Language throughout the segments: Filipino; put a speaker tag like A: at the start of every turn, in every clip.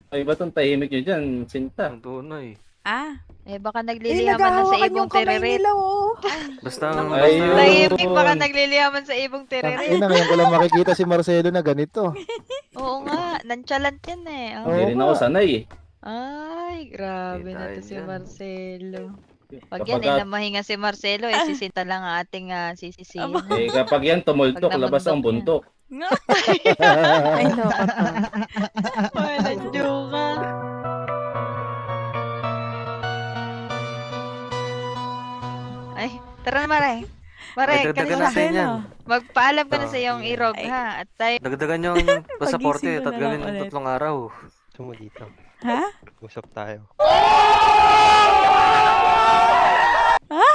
A: Ay, ba't ang tahimik nyo dyan, Sinta?
B: Ang tunay.
C: Baka nagliliyaman na sa ibong tereret.
B: Basta
A: Ayun.
C: Tahimik, baka nagliliyaman sa ibong tereret.
D: Ina, ngayon ko lang makikita si Marcelo na ganito.
C: Oo nga, nonchalant yan eh.
A: Hindi rin ako sanay eh.
C: Ay, grabe
B: Hindi
C: na to
B: tayo
C: si
B: dyan.
C: Marcelo. Pag
A: Kapag
C: yan, namahinga si Marcelo, sisinta lang ang ating sisisihin.
A: kapag yan tumultok,
C: Pag
A: labas ang
C: namundok
A: buntok.
E: Ay, loko to.
C: Wala, joke ka. Ay, tara na, Mare. Mare,
B: Dagdagan
C: kanina.
B: natin yan.
C: Magpaalam ka na sa iyong irog, ha? At tayo,
B: Dagdagan yung pasaporte
E: Pagising ko
B: at
E: na lang
B: gawin
E: ulit.
B: 3 araw.
F: Tumo dito.
E: Ha?
F: Usap tayo.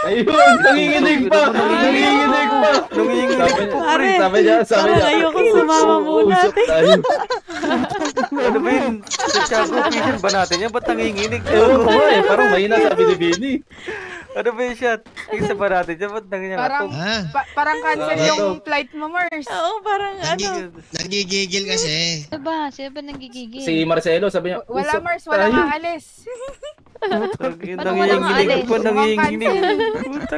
A: Ayun, nanginginig pa! Nanginginig pa!
B: Nanginginig pa.
A: Sabi niya,
E: Parang ayoko sumama muna
A: usap
E: natin.
A: tayo.
B: Ano ba yun? Chicago Vision ba natin yan? Ba't nanginginig?
A: Ewan ko nga eh, parang mahina sa Bini.
B: Ano ba yung shot? Isa ba natin yan? Ba't nanginginig?
G: Parang, parang cancel
A: Ano
G: yung
A: to?
G: flight mo, Mars.
E: Oo, parang ano.
H: Nagigigil kasi.
C: sino ba nanggigigil?
A: Si Marcelo, sabi niya,
G: Wala,
A: usap
G: Mars. Wala
A: tayo.
G: nga alis.
B: Nanginginig pa, nanginginig.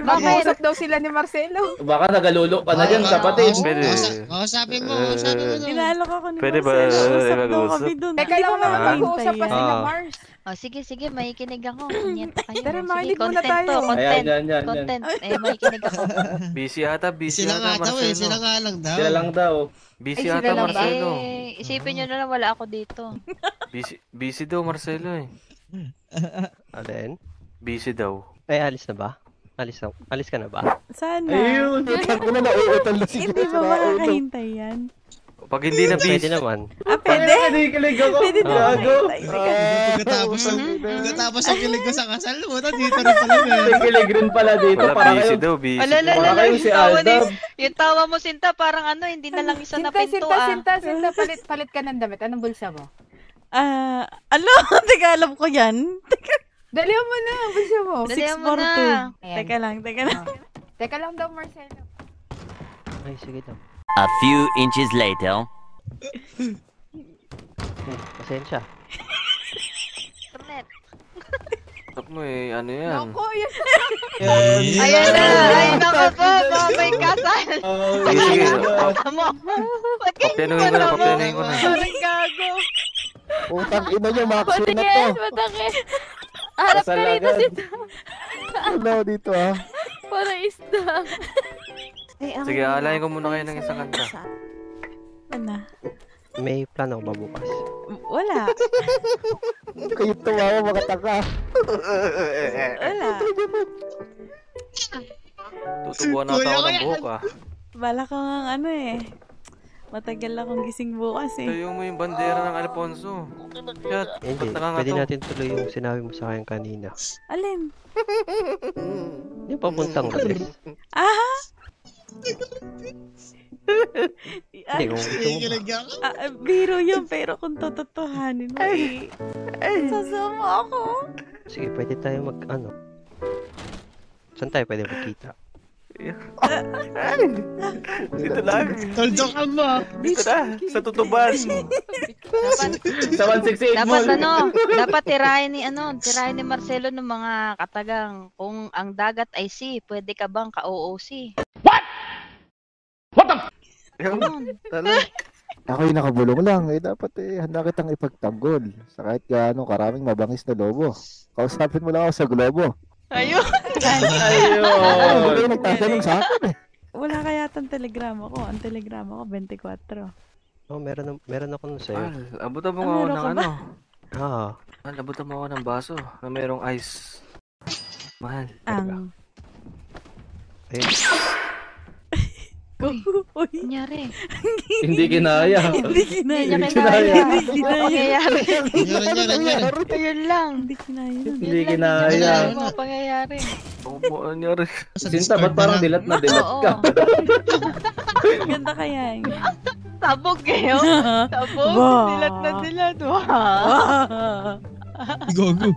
G: Makausap daw sila ni Marcelo.
A: Baka nagalulo ka na dyan, kapatid.
B: Pwede.
H: Kausapin mo doon.
E: Inaalok ako ni
B: Pwede ba,
E: Marcelo. Usap daw
B: mag-usap?
E: kami dun.
G: Teka
E: Di
G: lang
E: ba
G: naman
E: makahintay
G: mag-uusap pa
E: yan?
G: sila,
B: Ah.
G: Mars.
C: Sige, makikinig ako. Kunyeta kayo.
G: Tara,
C: Sige,
G: makinig muna
C: content
G: tayo.
C: to, content.
A: Yan.
C: Content. Makikinig ako.
B: Busy ata, busy
H: Sila nga
B: ata,
H: daw eh. Sila
B: Marcelo.
H: nga lang daw.
A: Sila lang daw.
B: Busy
G: Ay, sila
B: ata,
G: lang ba?
B: Marcelo.
C: Isipin nyo na lang, wala ako dito.
B: Busy daw, Marcelo eh.
F: Alin?
B: Busy daw.
F: Ay, alis na ba? Alis ka na ba?
E: Sana.
D: Ayun, ko na nauutal na si
E: Hindi ba makakahintay yan?
B: Pag hindi na
F: Pwede
B: busy,
F: naman.
E: Pwede?
A: Kinikilig ako.
E: Pwede din
A: Gago.
H: Pagkatapos ang kilig ko sa kasal, puta, dito rin pala yun.
A: Kinikilig rin pala dito.
B: wala
A: Para
B: busy
A: kayo,
B: daw, busy.
C: Alala,
A: para kayo si Aldab.
C: Yung tawa mo, Sinta, parang hindi na lang isa na pinto
G: Sinta. Palit ka ng damit. Anong bulsa mo?
E: Teka, alam ko yan.
G: Dalihan mo na ang bulsa mo.
C: Dalihan mo na.
E: 642.
G: Ayan.
E: Teka lang.
G: Teka lang daw, Marcelo.
F: Ay, sige daw.
I: A few inches later.
F: Pasensya.
C: Internet.
B: Stop mo eh, ano yan?
G: Naku, yun.
C: Ayan na. Ay, naku po. May kasal.
B: Sige, sige.
C: Tama.
B: Papianuhin ko na, papianuhin ko na.
C: Parang gago.
D: Utang ina niyo, Maxwell na to.
A: Harap ka rito,
D: Hello dito ah.
E: Parang isda.
B: Sige, alayin ko muna kayo ng isang kanta.
E: Ano?
F: May plano ba bukas?
E: Wala.
D: Kayo tumawa mga taka.
E: Wala.
B: Tutubuan na ako ng buhok ah.
E: Bala ko nga matagal akong gising bukas
B: Tayo mo yung bandera ng Alfonso. Shot,
F: Hindi,
B: ba't
F: pwede
B: nakangataw?
F: natin tuloy yung sinabi mo sa akin kanina.
E: Alin?
F: Yung papuntang gabi. Hindi, kung gusto mo ba.
E: Biro yun, pero kung tototohanin mo sasama ako.
F: Sige, pwede tayo Saan tayo pwede magkita?
B: Dito lang.
H: Toldo ka mo.
B: Dito na, sa tutuban.
A: Sa 168
C: Dapat
A: mall.
C: dapat tirahin ni Marcelo ng mga katagang. Kung ang dagat ay sea, pwede ka bang ka-OOC?
D: Ako yung nakabulong lang. Dapat handa kitang ipagtanggol. Sa kahit gaano karaming mabangis na lobo. Kausapin mo lang ako sa globo.
C: Ayun.
A: Ayun.
D: Ano yung nagtatanong sa akin
E: Wala kaya tang telegrama ko. Ang telegrama ko, 24.
F: Oh, meron ako nun sa'yo.
B: Abutan mo ako
E: meron
B: ng
E: ka ba?
B: Abutan mo ako ng baso na mayroong ice. Mahal.
E: Ang...
F: Ayun.
E: Uy,
C: Nangyari.
A: Hindi kinaya.
E: hindi kinaya.
C: Hindi kinaya.
E: Hindi kinaya.
C: Pangyayari. Ayun lang.
E: Hindi kinaya.
A: Hindi kinaya.
C: Yung mga pangyayari.
B: Ano nangyari?
A: Sinta, ba't parang dilat na dilat ka?
E: Ganda kaya yun.
C: Sabog kayo. Sabog.
E: Wow.
C: Dilat na dilat. Wow.
H: Gogo.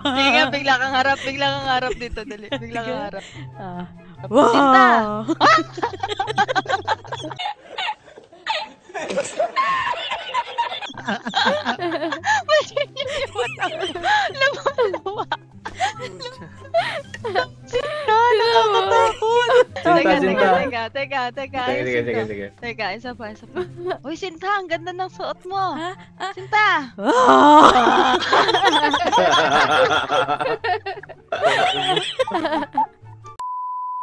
C: Sige nga, bigla kang harap dito. Dali. Bigla kang harap.
E: Wow!
C: Sinta! teka.
A: Sige,
C: Ayos
A: sige,
C: ito.
A: sige, sige.
C: Teka, isa pa. Uy, Sinta, ang ganda ng suot mo.
E: Ha?
C: Sinta!
E: Ah!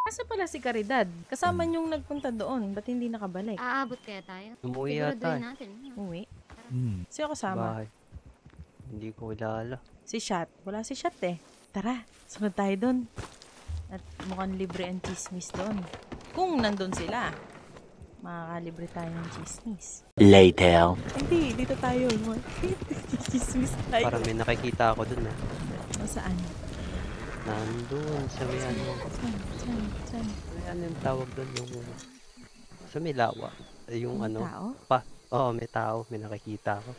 E: Asa pala si Caridad? Kasama niyong nagpunta doon. Ba't hindi nakabalik?
J: Aabot kaya tayo?
F: Umuwi yata eh.
J: natin.
E: Uwi. Sino kasama?
F: Bahay. Hindi ko kilala.
E: Si Shat. Wala si Shat eh. Tara, sunod tayo doon. At mukhang libre ang chismis doon. Kung nandun sila, makakalibre tayo ng chismis.
I: Later.
E: Hindi, dito tayo. Chismis tayo.
F: Parang may nakikita ako dun eh.
E: O, saan?
F: Nandun sa may ano.
E: Saan?
F: Ano yung tawag dun? Yung sa may lawa. Yung
E: May
F: ano.
E: tao?
F: Oo, may tao. May nakikita ako.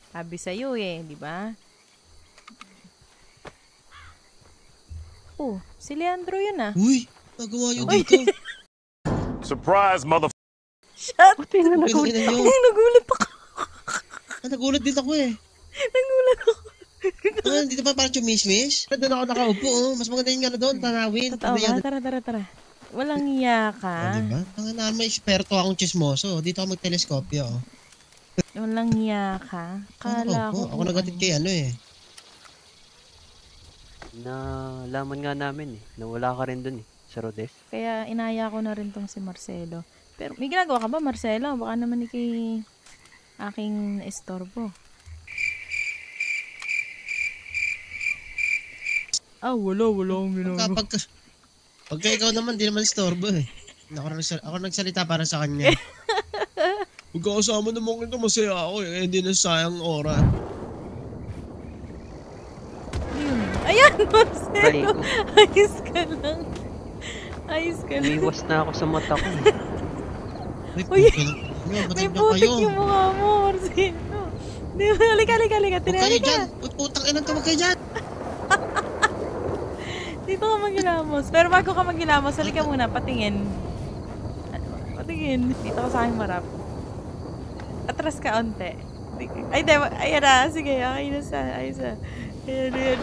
E: Sabi sa'yo eh, di ba? Oh, si Leandro yun ah.
H: Uy, nagawa nyo dito.
I: Surprise, mother.
E: Shut!
F: Buti na nagulat.
H: Pinakita nyo.
E: Ay, nagulat ako.
H: Nagulat din ako eh.
E: Nagulat ako.
H: Dito pa parang chumismis. Doon ako nakaupo oh. Mas maganda yung ano doon, tanawin.
E: Totoo ba? Tara. Walang iya
H: Ah,
E: ka.
H: diba? Ang naman eksperto akong chismoso. Dito ako magteleskopyo. Oh.
E: Walang iya ka. Kala ko.
H: Ako nagatid kay ano eh.
F: Laman nga namin eh. Nawala ka rin dun eh. Sa Rodes.
E: Kaya inaya ko na rin tong si Marcelo. Pero may ginagawa ka ba, Marcelo? Baka naman ikay aking estorbo. Wala akong ginagawa.
H: Pagka ikaw naman, di naman istorbo eh. Ako nagsalita para sa kanya. Pagkakasama naman kita, masaya ako eh. Hindi na sayang oras.
E: Ayan, Marcelo!
F: Ko.
E: Ayos ka lang.
F: Umiwas na ako sa mata ko eh.
E: Uy,
H: may
E: putik yung mukha mo, Marcelo. Halika.
H: Huwag kayo
E: Tinali
H: dyan.
E: ka.
H: Utang inang ka, huwag kayo dyan.
E: Dito ka magilamos. Pero bago ka magilamos, halika muna, patingin. Patingin. Dito ka sa aking marap. Atras ka onte. Ay, di. Ayan na. Sige, okay na sa. Ayos na. Ayan.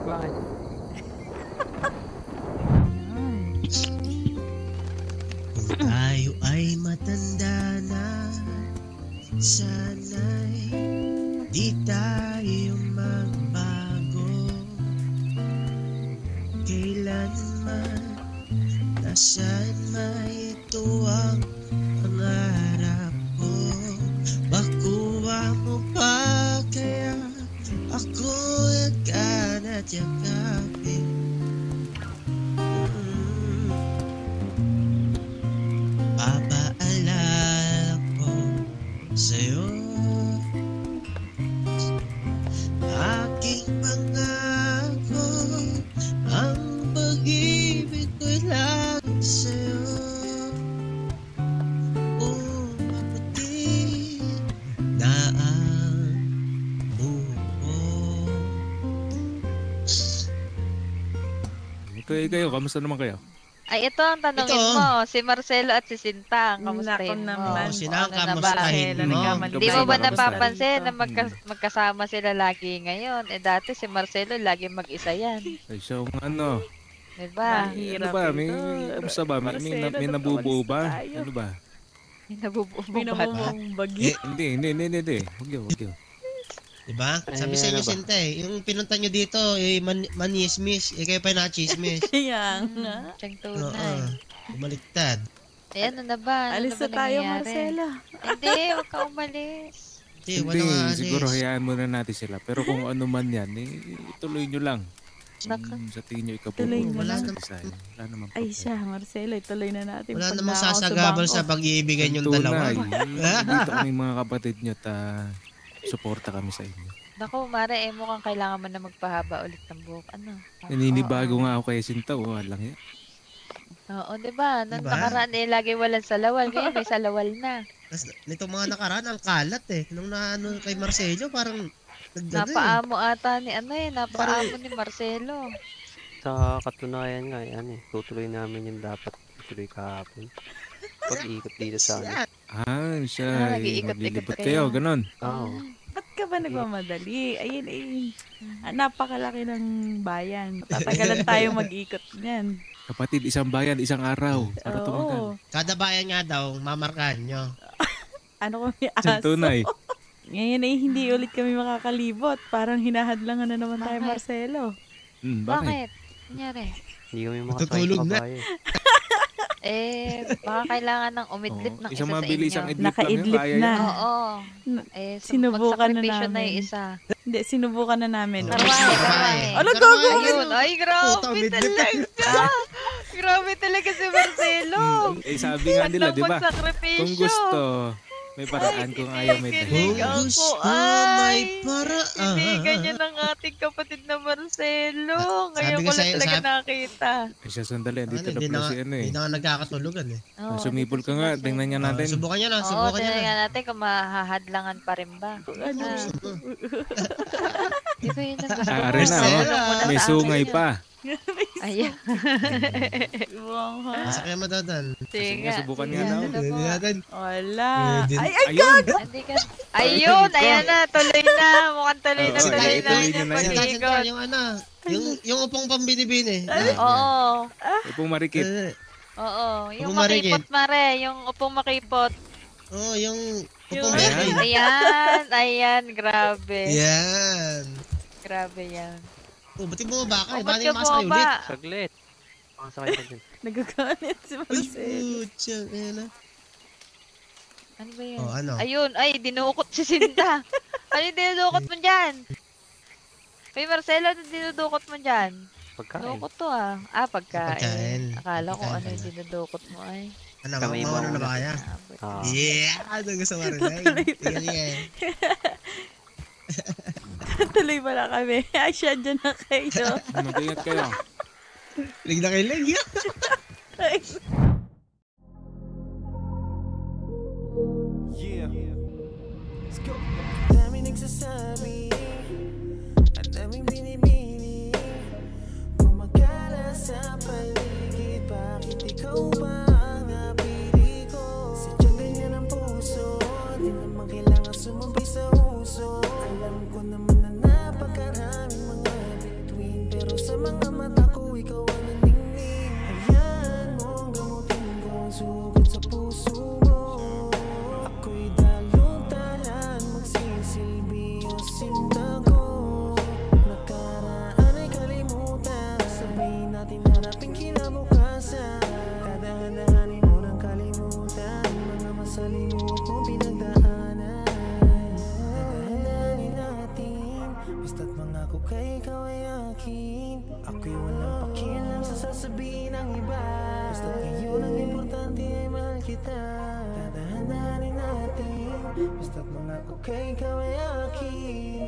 F: Bakit?
H: Kung tayo ay matanda na, sana'y di tayo magbago. Kailanman, nasaan may ito ang pangarap ko. Makuha mo pa kaya ako agad yakapin. Papaalala ko sa'yo aking pangako, ang pag-ibig ko'y lagi sa'yo. Maputi na ang buho.
K: Kayo, kamusta naman kayo?
C: Ay, ito ang tanongin
H: Ito.
C: mo. Si Marcelo at si Sinta, ang kamustahin
E: Nako
C: mo?
E: naman.
H: Sila ang
C: Ano na ba?
H: kamustahin mo.
C: Di mo ba
K: Kamusta?
C: napapansin na magkasama sila lagi ngayon? Dati si Marcelo lagi mag-isa yan.
K: Ay, so, ano?
C: Diba?
K: Ano ba? Kamusta ba? May nabubuo ba? Ano ba?
C: May nabubuo
E: May
C: ba?
E: namumong bagyo.
K: Hindi. Huwag yun.
H: Diba? Sabi sa inyo, Sinta eh, yung pinunta nyo dito, manismis, kayo pa na-chismis.
E: Kaya nga.
C: Siyang
H: Oo,
C: tunay.
H: bumaliktad.
C: Eh, ano na ba?
E: Alis na tayo, Marcelo.
C: Hindi, huwag ka umalis.
K: Hindi, siguro hayaan muna natin sila. Pero kung ano man yan, ituloy nyo lang. Sa tingin nyo
E: Tuloy
K: ikabubuo.
E: na
H: lang.
K: Wala naman
E: Ay siya, Marcelo, ituloy na natin.
H: Wala
E: Pag
H: namang
E: nakaw sa
H: sasagabal
E: bangko.
H: sa pag-iibigan yung dalawa.
K: Dito kami mga kapatid nyo suporta kami sa inyo.
C: Naku, Mare, mukhang kailangan mo na magpahaba ulit ng buhok. Ano?
K: Naninibago nga ako kay Sinta. Lang yan.
C: Oo, diba? Nung
H: Diba?
C: nakaraan lagi walang salawal. Ngayon may salawal na.
H: Tapos, nitong mga nakaraan, ang kalat eh. Nung naano kay Marcelo, parang
C: Napaamo ata ni napaamo ni Marcelo.
F: Sa katunayan nga, tutuloy namin yung dapat tuloy kahapon. Pag-ikot dito sa ano.
C: Ah,
K: Siya,
C: nag-iikot-ikot
K: maglilibot
C: kayo.
K: kayo, ganon.
F: Oo.
E: Ba't ka ba nagmamadali? Ayun napakalaki ng bayan. Tatagalan tayo mag-ikot niyan.
K: Kapatid, isang bayan, isang araw. Para tumagal.
H: Kada bayan nga daw, mamarkahan nyo.
E: Ano kami aso?
K: Isang tunay.
E: Ngayon ay hindi ulit kami makakalibot. Parang hinahadlangan na naman tayo, Marcelo.
C: Bakit? Kunyari.
F: Hindi kami
H: Matutulog na.
C: Baka kailangan ng umidlip ng isa
K: isang
C: sa
K: mabilis
C: inyo.
K: ang idlip
E: Nakaidlip
K: lang yun.
E: na.
C: Oo.
E: Sinubukan na
C: magsakripisyo
E: namin.
C: na yung isa.
E: Hindi, sinubukan na namin.
C: Karwahe.
E: Ano gago?
C: Ayun. Ay, grabe talaga. Grabe talaga si Marcelo.
K: Sabi nga nila, di ba? Kung gusto, may paraan. Kung ayaw, may
C: Kinig
K: dahilan.
C: ako,
H: may paraan.
C: Hindi ganyan ang ating kapatid na Marcelo. Ngayon
H: Sabi
C: ko
H: ko
C: lang
H: sa'yo,
C: talaga nakita.
K: Ay, siya sandali. Dito na pala si ano eh.
H: Hindi na nga nagkakatulugan eh.
K: Sumipol ka nga. Tingnan niya natin.
H: Subukan niya na,
C: Oo,
H: subukan niya
C: tingnan
H: na.
C: natin kung mahahadlangan pa rin ba. Di ba yun ang gusto ko?
K: Ari na, may sungay pa.
C: Ayan.
H: Masakya madadan.
C: Sige nga.
K: Subukan nga daw.
H: Hindi natin.
E: Wala.
K: Ayun!
C: Ayun, ayan na. Tuloy na. Mukhang tuloy na, tuloy na.
K: tuloy nyo na yan.
C: Pag-iikot.
H: Yung ano, yung upong pambini-bini.
C: Oo.
K: Upong marikit.
C: Oo. Yung
H: Upong marikit.
C: makipot, mare. Yung upong makipot.
H: Oo, yung upong
K: Ayan.
H: marikit.
C: Ayan. Ayan. Grabe.
H: Yan.
C: Grabe yan.
H: Oh, ba't yung bumaba ka?
C: Oh,
H: Ba't
C: ba't
H: yung
C: ka
H: makasakay ulit?
C: bumaba?
F: Saglit. Makasakay ka din.
E: Nagagalit si
H: Uy,
E: Marcelo.
H: putya. Ayan na.
C: Ano ba yan?
H: Oh, ano?
C: Ayun. Ay, dinukot si Sinta. Ano yung dinudukot mo dyan? Uy, Marcelo, ano dinudukot mo dyan?
F: Pagkain.
C: Dukot to ah. Pagkain.
H: Pagkain.
C: Akala ko
H: Pagkain
C: ano yung
H: pala.
C: dinudukot mo ay.
H: Ano,
F: Kamay mo
H: mauna na
F: muna.
H: ba kaya?
F: Ah.
H: Yeah! Ano gusto mo rin? Sige, sige.
E: Tuloy pala kami. Ay, siya dyan na kayo.
K: Mag-ingat kayo.
H: Lig na kayo, lig.
J: Dami nagsasabi, ang daming binibini, gumagala sa paligid, bakit ikaw ba ang napili ko? Sadyang ganyan ang puso, di naman kailangan sumabay sa uso. Alam ko naman na napakaraming mga bituin, pero sa mga mata ko ikaw ang naningning. Hayaan mong gamutin ko ang sugat sa puso mo. Ako'y dalong talan, magsisilbi o sinta ko. Nakaraan ay kalimutan, sabihin natin hanapin kinabukasan. Dadahan-dahanin mo ng kalimutan, mga masalimuot mong pinagdaanan. Dadahan-dahanin natin, basta't mangako kay ikaw ay akin. Ako'y walang pakialam sa sasabihin ng iba, basta't ngayon ang importante ay mahal kita. Dadahan-dahanin natin, basta't mangako kay ikaw ay akin.